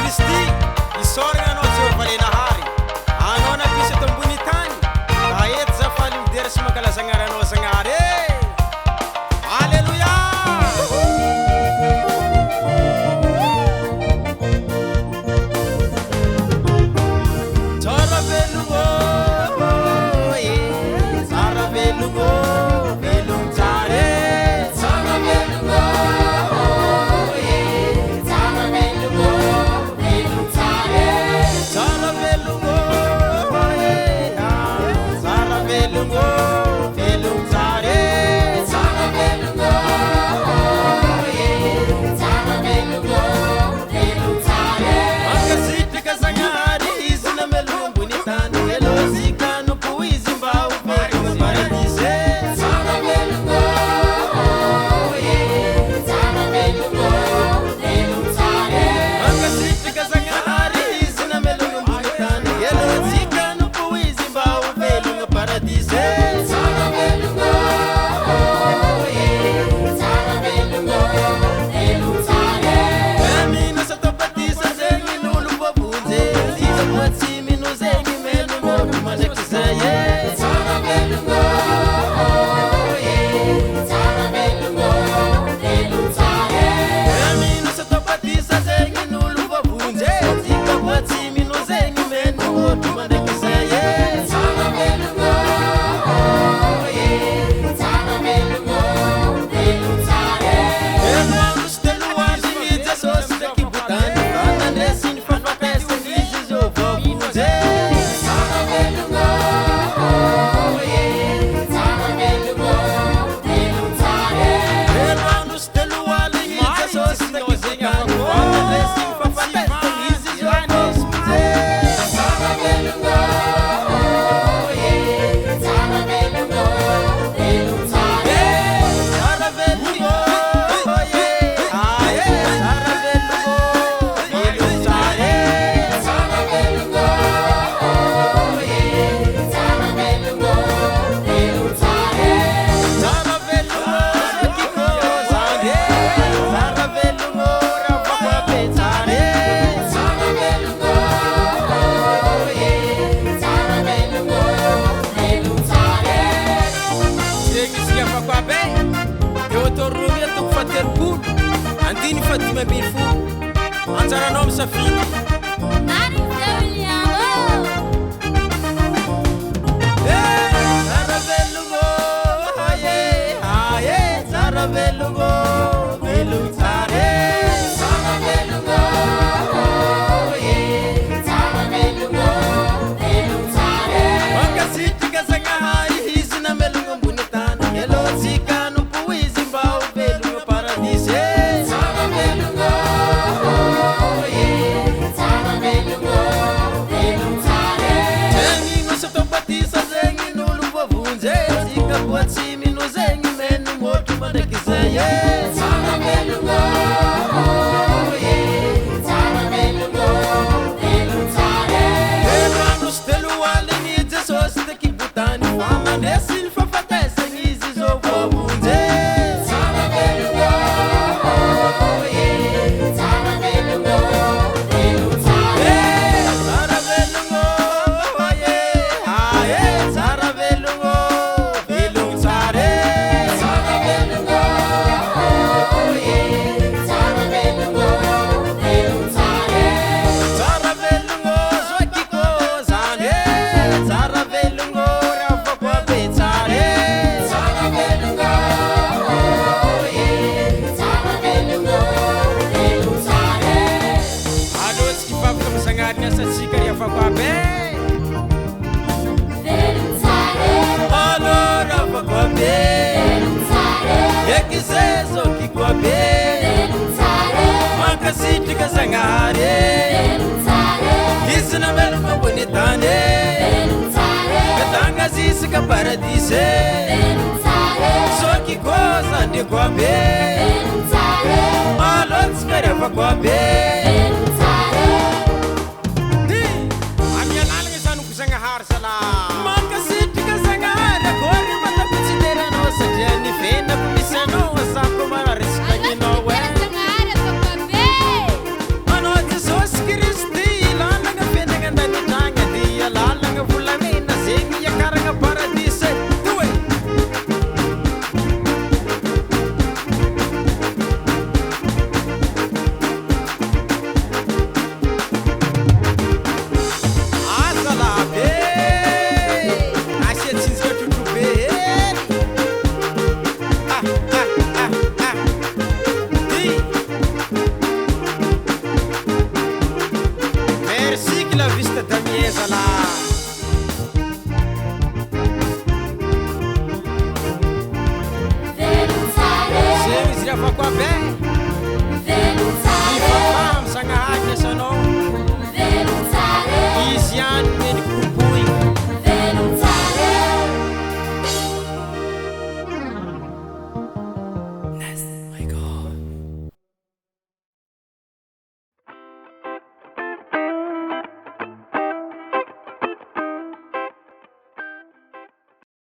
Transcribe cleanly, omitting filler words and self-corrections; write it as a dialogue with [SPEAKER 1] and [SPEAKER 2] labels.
[SPEAKER 1] Kristi isoragna anao Jehova Lenahary anao napisy eto ambony tany ka eto zafaly midera sy mankalaza agnaranao Zagnahary Alleluia Tsara velogno tsara velogno velogno tsara tsara velogno tsara velogno velogno tsara tsara velogno tsara velogno velogno tsara tsara velogno tsara velogno velogno tsara Makasitraka Zagnahary izy namelogno ambony tany elozika nompo izy mba ho velogno paradise tsara velogno tsara velogno velogno tsara Makasitraka Zagnahary izy namelogno ambony tany elozika nompo izy mba ho velogno paradise tsara velogno tsara velogno velogno tsara Mino sa topatisa zegny n'olo mbabonje izy moatsy mino zegny meno moko mandraiky zay tsara velogno tsara velogno velogno tsara Mino sa topatisa zegny n'olo mbabonje izy moatsy mino zegny meno moko mandraiky zay tsara velogno tsara velogno velogno tsara Andro sy telo andro ny Jesosy ndraiky botany fanandresiny fahafatesany izy Jehova vonjy tsara velogno tsara velogno velogno tsara Andro sy telo andro ny Jesosy ndraiky botany fanandresiny fahafatesany izy Jehova vonjy tsara velogno tsara velogno velogno tsara tsara velogno Andini Fatima Bilfo Anjaranao misafidy tsara velogno tsara velogno velogno tsara tsara velogno tsara velogno velogno tsara Makasitraka Zagnahary izy namelogno ambony tany elozika nompo izy mba ho velogno paradise tsara velogno tsara velogno velogno tsara Zegny sa topatisa zegny n'olo mbavonjy zika boatsy mino zegny meno motro mandraiky zay tsara velogno tsara velogno velogno tsara Andro sy telo aligny Jesosy ndraiky botany famandresiny fahafatesany izy Jehova vonjy tsara velogno tsara velogno velogno tsara tsara velogno tsara velogno velogno tsara tsara velogno tsara velogno velogno tsara tsara velogno zoakiko zany tsara velogno rafako abe tsara tsara velogno tsara velogno velogno tsara Alohatsy kivavaka amy Zagnahary ny asantsika ry afako abe velogno tsara Alô rafako abe velogno tsara eky zay zokiko abe velogno tsara Makasitraka Zagnahary velogno tsara izy namelogno ambony tany velogno tsara katagna zisaka paradise velogno tsara zokiko zandriko abe velogno tsara Alohatsy kary afako abe velogno tsara Amialalagna zanoko Zagnahary zala Makasitraka Zagnahary akory matakonsideranao satria nifenako misy anao